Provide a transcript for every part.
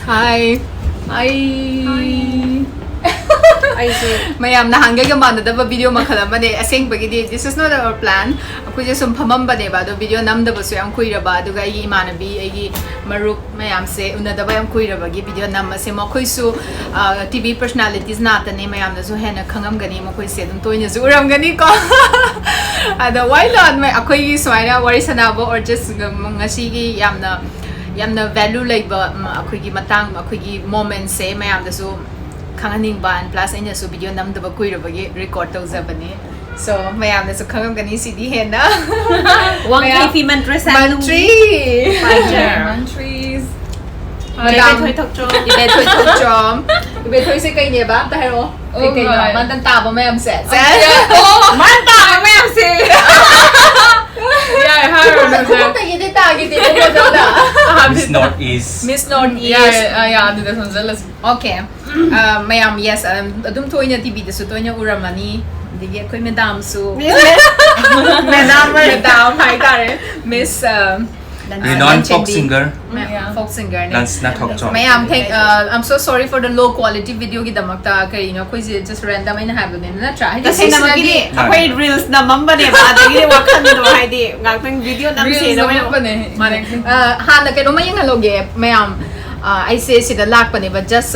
Hi. Hi. I see. Mayam na hanggang gamana da video makalama de asing bagidi. This is not our plan. Ako just pamamba de ba do video nam da baso yang kuira ba do gai imanabi ai marup mayam se una da ba yang kuira ba gi video nam se mo koi su TV personalities na ta ne mayam na so hena khangam gani mo koi se dum toina zu uram gani ko. Ada why not may akoi gi swaina wari sanabo or just ngasi gi yamna value like ba akoi gi matang akoi gi moment se mayam da so Kanganing ban plus anya so video nam da ba kuira ba gi record to zabani so mayam na so khangam gani CD hena Wangkhei Mantri Mantris Ibethoi Thokchom Ibethoi se kai ne ba ta hero kai man tan ta ba mayam se man ta ba mayam se yeah Miss Northeast. Miss Northeast. Yeah, that's one jealous. Okay. Mayam, yes. Adum toinya TV da su toinya uramani. Digi koi madam su. Madam hai tare. Miss Renowned folk singer. Folk singer. Lansana Thokchom. Mayam, I'm so sorry for the low quality video ki damakta kari no koi just random ina have ne na try. Kasi naman gini, ako'y reels na mamba ne ba? Dagi wakan no hai di. Ngakang video nam si na Mane. Hana kay no mayang haloge. Mayam, I say sida lak pa ne but just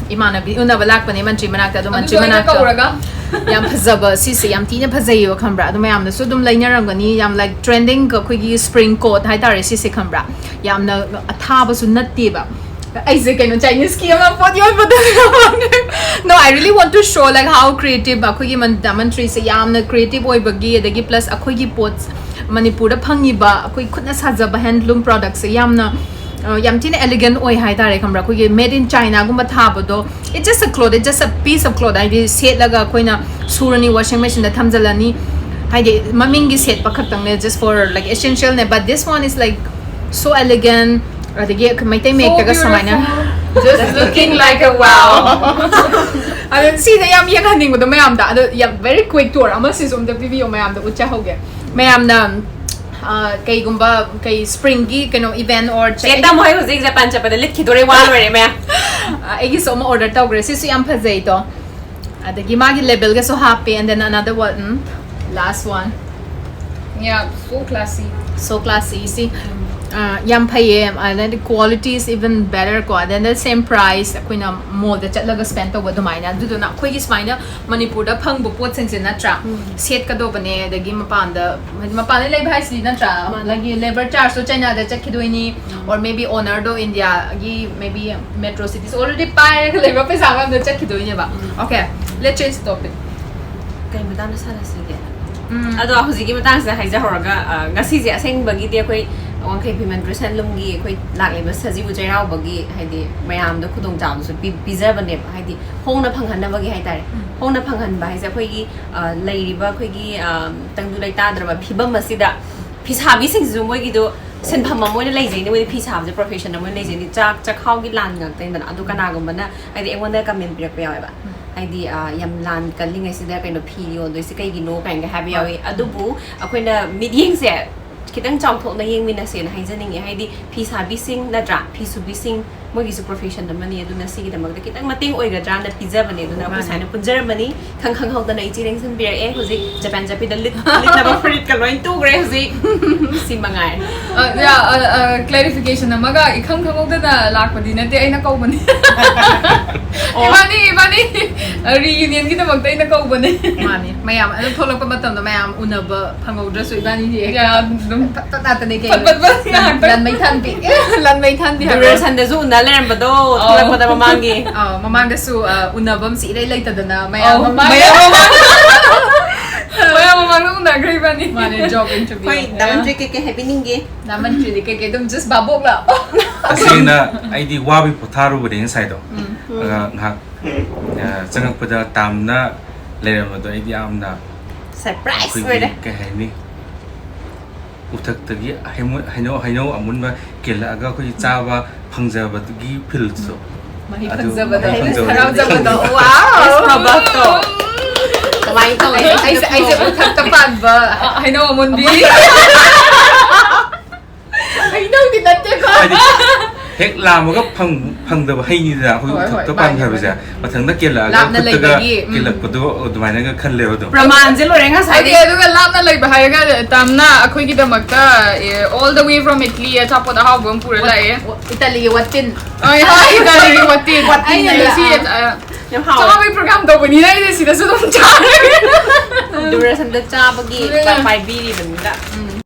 imana bi una balak pa ne Mantri manakta do Mantri manakta. Yam phazaba si yam tina phazai wa khambra do mayam na so dum lainaram gani yam like trending ko gi spring coat hai tare si khambra yam na athaba su natte ba I say kind of Chinese ki ama pot yon no I really want to show like how creative akoi gi Mantri se yam na creative oi bagi adagi plus akoi gi pots Manipur da phangi ba akoi khutna sajaba handloom products se yam na yam tina elegant oi hai tare khambra ko ge made in China gumba thaba do it's just a cloth it's just a piece of cloth I set laga koina surani washing machine da thamjalani haide maming gi set pakhatang ne just for like essential ne but this one is like so elegant adagi maitai make daga samaina Just looking like a wow. I don't see the yam yang haning with the mayam da yam very quick tour ama sisum the video mayam da ucha hoge mayam da kay gumba kay springy kano event or Kita mo ay husik Japan cha pada lit kidore wal wari me. Egi so ma order tawgre sisu yam phazai to adagi magi label ga so happy and then another one last one Yeah, so classy. so classy you see yam phaye and then the quality is even better ko then the same price akoina mo da chatlaga spend to bodumaina du na khoi gi smaina Manipur da phang bu pot sing sin na tra set ka do bane dagi mapan lai bhai si na tra lagi labor charge so China da chakhidoini or maybe owner do India gi maybe metro cities already pay labor paisa ma da chakhidoini ba okay let's change topic Kay madam na sana sige. Ado husik gi matang sa haija horaga ngasi je aseng bagi dia koi Wangkhei Mantri lumgi koi lakleba sajibu jairao bagi haidi mayam da khudong jam su pizza bane haidi hongna phanghan na bagi haitare hongna phanghan ba haisa koi gi leiriba koi gi tangdu lai ta draba phibam masida phisabi sing zu moi gi do sen pham moi na lai jai ni moi phisab je professional moi lai jai ni chak chakhau gi lan ngak tai na adu kana gum bana haidi engonda comment pirak pa ba haidi yam lan kalling asida kaino video do se kai gi no kai ga have yawi adubu akoina meeting se kitang chongthok na yeng mina sen haijaning e haidi phisabi sing na dra phisubi sing mogi su profession da mani aduna sigi da magda kitang mating oiga dra na pizza bani aduna ko saina punjar mani khang hau da na ichireng san beer e hoji Japan japi da lit na ba fruit ka loin tu gre hoji si mangai Yeah, clarification na maga ikhang da na lakpadi na te aina kau bani. Ibani reunion ki da magta aina kau bani. mani mayam adu tholok pa matam da mayam unaba phangodra su ibani ji Yeah, dum ta ta ne ke Pat lan mai than bi lan mai than bi Dura san da zu na lerem ba do thulak pa da mamangi mamang da su unabam si ilai laita da na mayam mamang na gray bani. mani job interview koi Mantri ke happening ge na Mantri de ke dum just babok la Asina ID wabi potharu bade inside do. Ngak changak pada tamna leram do ID amna surprise koi wala ke haini uthak tagi haino amun ba kela aga koi chawa phangjaba gi fil so mahi phangzaba da phangzaba. harau zaba da wow probato kamai to ai se uthak ta pan ba I know Mundi. I know di natte ko เฮกลามันก็พังเดบให้นี่นะคุณก็ปั้นใช่ไหมจ๊ะมาถึงนักเกลือก็คุณก็เกลือก็ตัวตัวมันนั่นก็ขั้นเร็วตัวประมาณจะรู้เรื่องอะไร Okay, du kan lapna like bahaya ka tamna akhoi ki damakta all the way from Italy top of the how bom pura lai. อิตาลีวัดติน Ay hi Italy ki wati Ay, ay si Yung how Sama may program daw ni na ini sila sa dong cha. duration the cha bagi by biri benda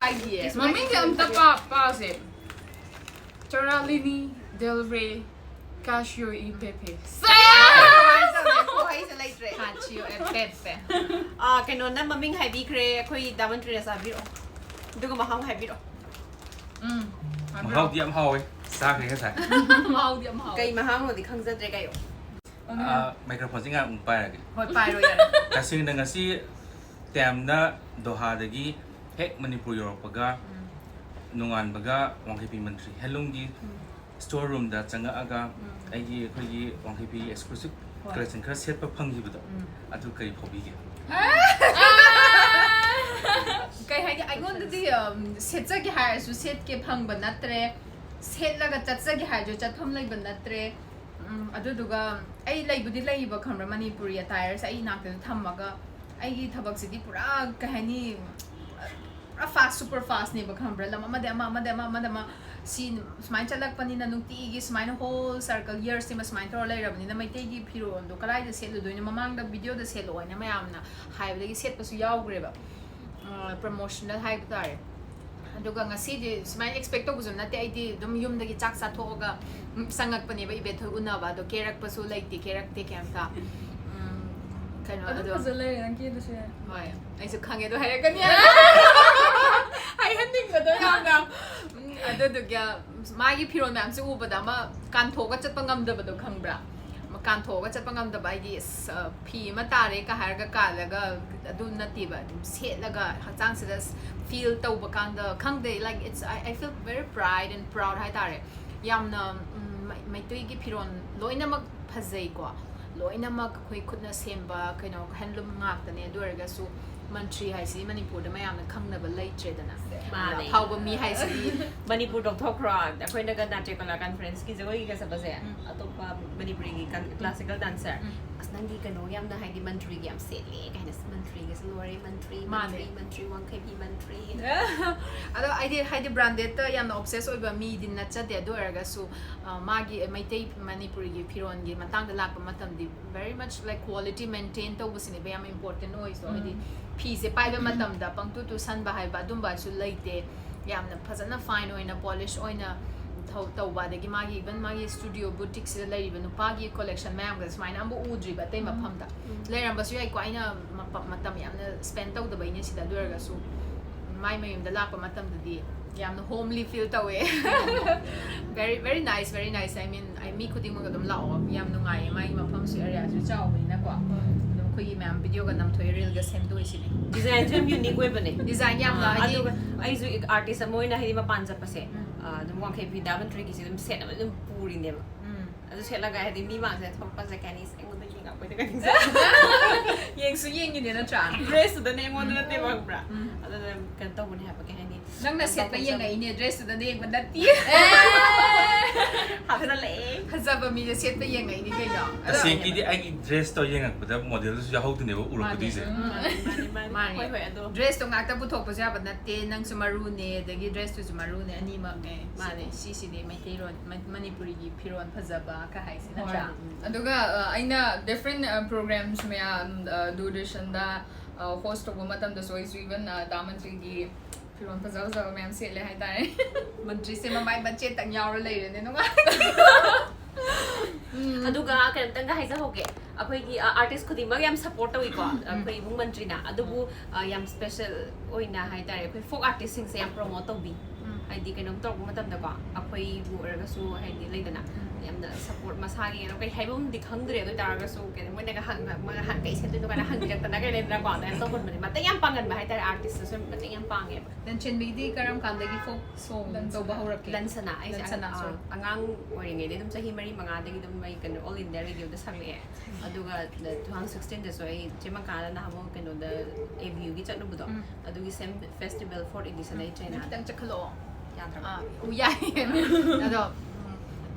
5 years Mami ki am tapa pa se. Toralini Del Rey Casio e Pepe. คาชิโอเอเปเป cái nón đó mà mình hay bị kre khơi đam ăn trưa sao biết rồi đừng có mà không hay biết rồi เฮาเดียมเฮาซากนี่ก็ใช่ เมาเดียวเมา cây mà hang rồi thì không rất dễ cây rồi ไมโครโฟนสิ่งงานไปอะไรกัน หอยไปเลยอ่ะ แต่สิ่งหนึ่งก็สิเต็มนะโดฮาเดกี้เฮกมณีปุยอร์ปะกะนงานปะกะวังคีพีมันทรีเฮลุงกีสโตร์รูมดาจังกะอากาไอ้ยี่คุยวังคีพีเอ็กซ์คลูซีฟกระชันกระเซ็ตปะพังยี่บุตรอันทุกเคยพบอีกไกให้ไอ้คนที่เสร็จจากที่หายสุดเสร็จเก็บพังบนนัดเตะเสร็จแล้วก็จัดจากที่หายจะจัดทำอะไรบนนัดเตะอันดูก็ไอ้เลยบุตรเลยบอกคำว่ามันนี่ปุริยาตายแล้วไอ้นักจะทำมาก็ไอ้ทับบักสิที่ปุระไกให้นี่fast super fast นี่บอกคำว่าแล้วมาเดมาซีนสมัยจัดลักปนินันนุตีกีสมัยนั้น whole circle years ที่มาสมัยตัวอะไรแบบนี้นะไม่ได้กีพิโรนดูก็ไล่จะเสร็จเลยนะมามั่งดับวิดีโอจะเสร็จเลยนะไม่เอานะหายไปเลยเสร็จไปสุดยาวเลยแบบpromotional หายไปได้ดูก็งั้นสิดิสมัย expect ตัวกูจะนั่นแต่ไอ้ดิดมยุ่มเด็กจักสัตว์โตก็สังกัดปนิบัติIbethoiอุ่นเอาว่าดูเครักไปสู่เลยตีเครักตีแคมต์kan Aduh pasal nanti itu sih. Wah, ay sukhang itu hari kan ya. Ay handing ko to yang na. Ado to kya magi phiron ma'am se uba da ma kan tho ka chat pangam da ba do khang bra. Ma kan tho ka chat pangam da ba di phi ma ta re ka har ka la ga adu na ti ba set la ga hachang se da feel tau ba kan da khang de like it's I feel very pride and proud hai ta re. Yam na mai tui gi phiron loina mak phazai ko. Loinamak koi khutna semba kaino handloom ngakne duargasu Mantri haisi Manipur da mayamna khangnaba leitredana phawba mi haisi Manipur dok thokra akhoi na gan nache kala conference ki jagoi ka sabase atopa Manipuri gi classical dancer asnangi kano yamna haidi Mantri gi am setle kaina Mantri gi Wari Mantri Wangkhei Mantri ado haidi branded ta yamna obsess oiba mi din na chade duargasu magi maitei Manipuri gi phiron gi matang da lakpa matam di very much like quality maintain to busini ba yam important oi so haidiพีเสไปเป็นมาตำดับปังตุสันบ่ายบาดุมบาสุเลยเตะยามนั้นพัฒนาไฟน์โอยนะ polish โอยนะเท่าตัวว่าเด็กมากีบันมากีสตูดิโอบูติกสิเลยบันนุปากีคอลเลคชันแม่ก็สมัยนั้นบุอูดรีบัตเต้มาพัมตาเลยรันบัสอยู่ไอ้กว่านี่มาตำยามนั้น spend ตัวตัวนี้สิดาด้วยก็สู้ไม่ยมดลากมาตำตัวดียามนั้น homely feel ตัวเอง very nice I mean ไอ้มีคุดิ้งมันก็ต้องเล่ายามนั้นไงไม่มาพัมสุดอะไรสุดเจ้าไปนะกว่าคุยแม่วิดีโอกันนำถอยเรียลก็เซมด้วยสิเนี่ย design tum unique way bane design yam la ai zu artist moi na hidi ma panza pase dum Wangkhei pi daman tricky si dum set na dum puri ne adu set la ga hidi mi ma se thok pa se kanis engo da jinga poi da kanis yeng su yeng ni na chan dress da ne engo da te bang bra adu kan to bune ha pa ka ni nang na set pa yeng ai ne dress da ne ban da ti ha fa le hazaba mi de set pa yeng ai ni kai no Kasi kidi ay dress to yung agpada model to siya hawto niyo urok ko dise. mani hoi adu dress to ngakta puthok pa siya ban na te nang sumaru ne dagi dress to sumaru ne ani ma mani si ne mai te ron Manipuri gi phiron phazaba ka hai si na cha Aduga aina different programs maya Doordarshan da host of matam da so even Damantri gi phiron phazaba ma'am se le hai tare Mantri se ma mai bache tang yaw ra lei ne no nga aduga kan tanga haisa hoge akhoi gi artist khudi mag yam support tawi ko akhoi bung Mantri na adubu yam special oina hai tare akhoi folk artist sing se yam promote tawi hai di kanom tok matam da ko akhoi bu raga su hai di leidana yam da support masagi no kai haibum di khangdre do taraga su ke mo ne ga hang kai set do kana hang jak tana kai leidana ko da to kon mate yam pangan ba hai tare artist su mate yam pange dan chen mi di karam kan dagi folk song to ba horak Lansana ai angang oringe de dum sahi mari manga de dum mai kan all in the radio da sangle aduga 2016 da so ai chema kana na hamo kan da AVU gi chatnu budo adugi sem festival for edition ai china tang chakhlo yan tra uyai ado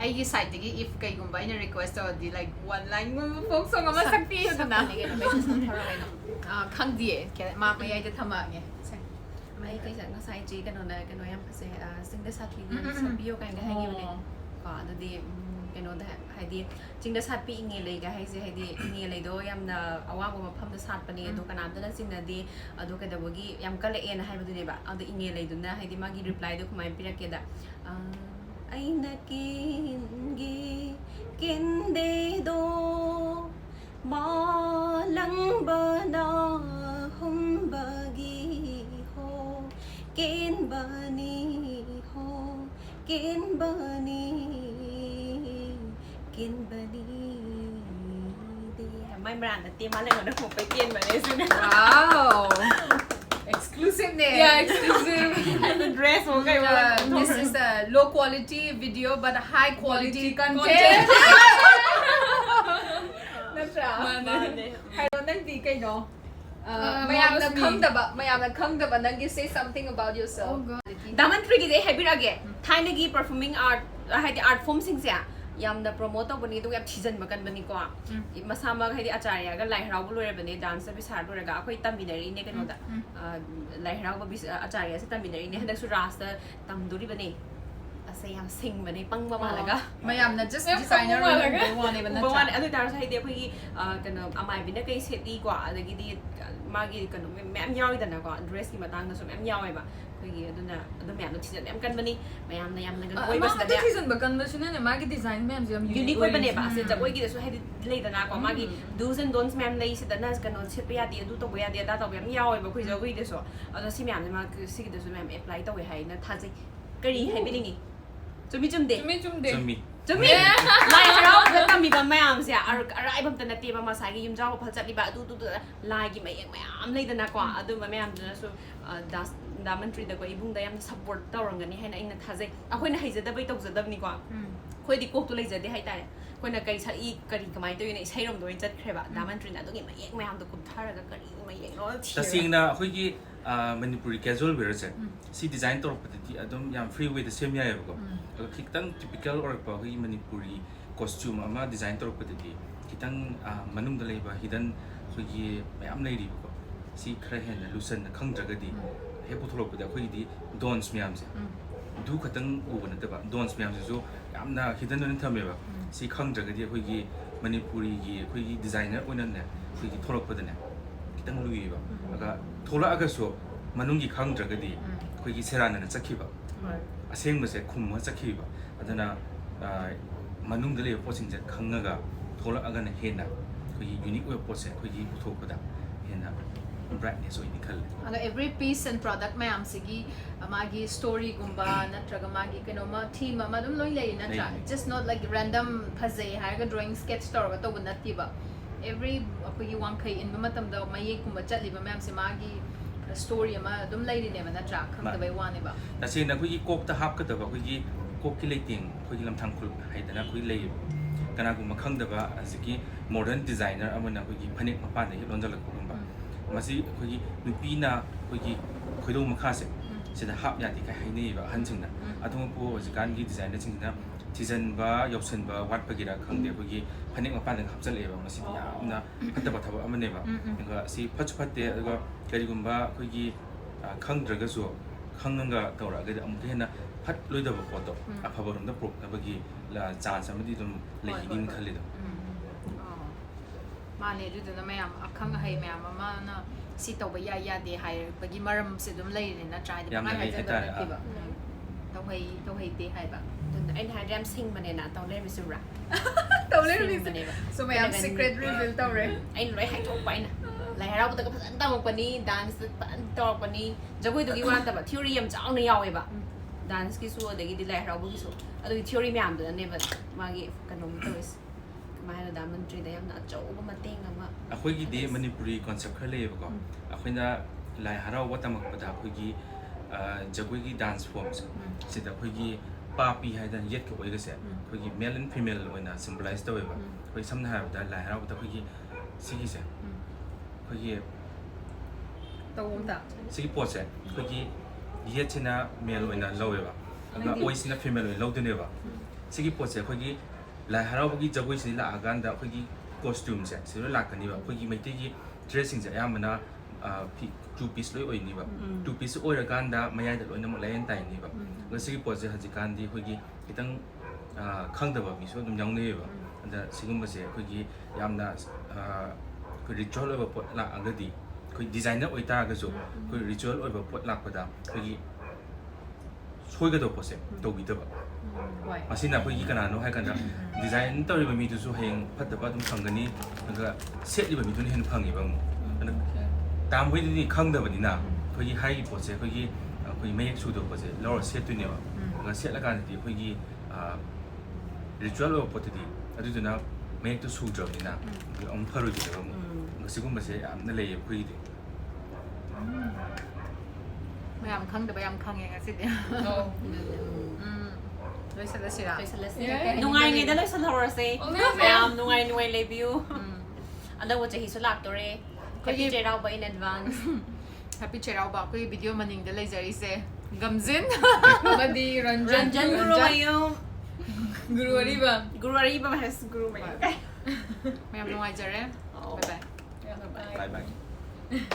ꯑꯩꯒꯤ ꯁꯥꯏꯠꯇꯒꯤ if ꯀꯩꯒꯨꯝꯕ ꯑꯩꯅ request ꯇꯧꯔꯗꯤ like one line ꯒꯨꯝꯕ folk song ꯑꯃ ꯁꯛꯄꯤꯌꯨꯗꯅ ꯈꯪꯗꯤꯌꯦ ꯃꯥ ꯃꯌꯥꯏꯗ ꯊꯝꯃꯛꯑꯒꯦ ꯑꯩ ꯀꯩꯁꯥ ꯉꯁꯥꯏ ꯆꯦ ꯀꯩꯅꯣꯅ ꯀꯩꯅꯣ ꯌꯥꯝ ꯐꯖꯩ ꯆꯤꯡꯗ ꯁꯥꯠꯄꯤꯒꯤ ꯁꯥꯠꯄꯤꯌꯣ ꯀꯥꯏꯅ ꯍꯥꯏꯈꯤꯕꯅꯦ ꯀꯣ ꯑꯗꯨꯗꯤ ꯀꯩꯅꯣꯗ ꯍꯥꯏꯗꯤ ꯆꯤꯡꯗ ꯁꯥꯠꯄꯤ ꯏꯉꯦ ꯂꯩꯒ ꯍꯥꯏꯁꯦ ꯍꯥꯏꯗꯤ ꯏꯉꯦ ꯂꯩꯗꯣ ꯌꯥꯝꯅ ꯑꯋꯥꯡꯕ ꯃꯐꯝꯗ ꯁꯥꯠꯄꯅꯦ ꯑꯗꯣ ꯀꯅꯥꯝꯇꯅ ꯆꯤꯡꯅꯗꯦ ꯑꯗꯣ ꯀꯩꯗꯧꯕꯒꯤ ꯌꯥꯝ ꯀꯜꯂꯛꯑꯦꯅ ꯍꯥꯏꯕꯗꯨꯅꯦꯕ ꯑꯗꯣ ꯏꯉꯦ ꯂꯩꯗꯨꯅ ꯍꯥꯏꯗꯤ ꯃꯥꯒꯤ ꯔꯤꯄ꯭ꯂꯥꯏꯗꯣ ꯀꯃꯥꯏꯅ ꯄꯤꯔꯛꯀꯦꯗ ꯑꯩꯅ ꯀꯦꯟꯗꯦꯗꯣ ꯃꯥꯂꯪꯕꯅ ꯍꯨꯝꯕꯒꯤ ꯍꯣ ꯀꯦꯟꯕꯅꯤ ꯍꯣ ꯀꯦꯟꯕꯅꯤ ꯀꯦꯟꯕꯅꯤ ꯃꯥꯏ ꯃꯔꯥꯟ ꯅꯠꯇꯦ ꯃꯥ ꯂꯩꯉꯣꯟꯗ ꯈꯣꯡꯄꯩ ꯀꯦꯟꯕꯅꯦ ꯁꯤꯅ wow exclusive name Yeah, exclusive. and the dress okay this is a low quality video but high quality content natra hairo nang di kaino mayamna khangdaba nang say something about yourself Damantri gi dei habirage thaina gi performing art haidi art form sing se yamna promote tawbani du yam thijan bakan bani ko masama haidi acharya ga lai harau bu lore bani dance bi sar lore ga akoi taminari ne kano da lai harau ba bi acharya se taminari ne hadak su rasta tamduri bani ase yam sing bani pangba malaga mayamna just designer one even but one adu dar sai de khoi gi kano amai bina kai seti ko adagi di magi kano mem yawi dana ko dress ki matang na so mem yawi ba khoi gi aduna adu mem no thijan mem kan bani mayamna yamna gan koi bas da ma season bakan ba shine ne magi design mem jam unique koi bane ba se jagoi gi da so hedi lei dana ko magi do's and don'ts mem lei se dana kano sepa ya de adu to ya de da to mem yawi ba khoi jagoi de so adu si mem ma si gi da so mem apply to we hai na thajai kari hai bilingi chumi chumde Jumi, lai harau da tami ba mayam se arai bam ta nati ba ma sai gi yum jaw phal chat li ba du lai gi mayang mayam lei da na kwa adu ma mayam da so da mantri da ko ibung da yam support tawrangani haina ina thajai akhoi na haijada bai tawjadabni ko khoi di kok tu lei jade hai tare khoi na kai sai kari kamai to ina sai rom do chat khreba da mantri na do gi mayang mayam da kum thara ga kari mayang no tasingna khoi gi Manipuri casual wear se si design tor patati adum yam free way the same ya ko kitang typical or pa hi Manipuri costume ama design tor patati kitang manung da leiba hidden khoi gi mayam lei ri ko si khra hen lusen khang jaga di he putholo pa da khoi di dons myam se du khatang u na ta ba dons myam se so yamna hidden non thame ba si khang jaga di khoi gi Manipuri gi khoi gi designer onan ne khoi gi thorok pa da ne kitang lui ba aga thola aga so manungi khang jaga di khoi gi serana na chakhi ba aseng ma se khum ma chakhi ba adana manung dele posing je khangaga thola aga na hena khoi gi unique way pose khoi gi uthok da hena brightness oi nikhal and every piece and product mayam sigi magi story gumba natraga magi kenoma theme ma dum loi lei natra just not like random phazai haiga drawing sketch tor to bunati ba every akogi Wangkhei in matam da maye kumba chatli ba mayam se magi story ama dum lei ne ba natra kham da bai wane ba ta se na khoi gi kok ta hap ka da ba khoi gi kok ki leiting khoi gi lam thang khul haidana khoi lei kana gu makhang da ba aziki modern designer amana khoi gi phanik ma pa ne lonjal ko ba masi khoi gi nupi na khoi gi khoi do makha se sida hap ya di kai haini ba han chingna adong po jikan gi designer chingna season ba yopsan ba wat pa gira khang de khoi gi phanik ma pa ne hapchal e ba masi yamna phatta ba thaba amane ba nga si phachu phatte ga kari gumba khoi gi khang draga so khanganga tawra ga am hena phat loi da ba photo aphaba rom da prop da ba gi la chance amadi dum lei dim khali da mane du na mayam akhang hai mayam ama na si tawba ya de hai bagi maram se dum lei ne na try de ma ha ja da ki ba tawhai de hai ba anh hai ram sing bane na taw le mi su ra taw le mi so mayam secret reveal taw re anh loi hai thok pai na lai harau ta ka phan ta mok pani dance pan tor pani jagoi du gi wan ta ba theory yam chang na yawe ba dance ki su adagi di lai harau bu gi su adu theory myam da ne ba magi kanom tois mai da mantri da yam na chau ba mateng ama akhoi gi de Manipuri concept khale ba ko akhoi na lai harau wa tamak ba da akhoi gi jagoi gi dance forms sida akhoi gi papi hai dan yet ko ga se akhoi gi male and female oina symbolize da ba akhoi samna ha da lai harau da akhoi gi sigi se akhoi gi tawum ta sigi pot se akhoi gi yet china male oina lowe ba aga oisina female oina lo de ne ba सिगी पोचे अखोगी लाई हरावगी जगोई से लागांदा अखोगी costume से सिरो लाकनिबा अखोगी मैतेगी dressing से यामना two piece loi oiniba two piece oiraganda mayai da loina mo lain tai niba ngasi poje hajikandi khogi kitang khangdaba mi so dum jangneba anda sigumba se khogi yamna ko ritual oba pot la angadi khoi designer oita ga so khoi ritual oba pot la pada khogi soiga do pose to bidaba asina khogi kana no hai kana design toriba mi du so heng phataba dum phangani anga set liba mi dun hen phangiba mo tam hui ni khangdabani na khogi hai pose khogi khoi mayek su do pose lor set tu ne ba nga set la kan ti khogi ritual oba pot di adu duna mayek tu su dro ni na om pharu ji ba mo ngasi se amna le khoi di mayam khangdaba yam khangye ngasi de loi salasira nungai ngai da loi salhorase mayam nungai nungai lebiu ada wo chahi su lak tore happy Cherauba in advance. Happy Cherauba ko video maning da lai jari se gamjin amadi ranjan guru ayo guru ariba has guru mayo mayam nuai jare bye bye bye bye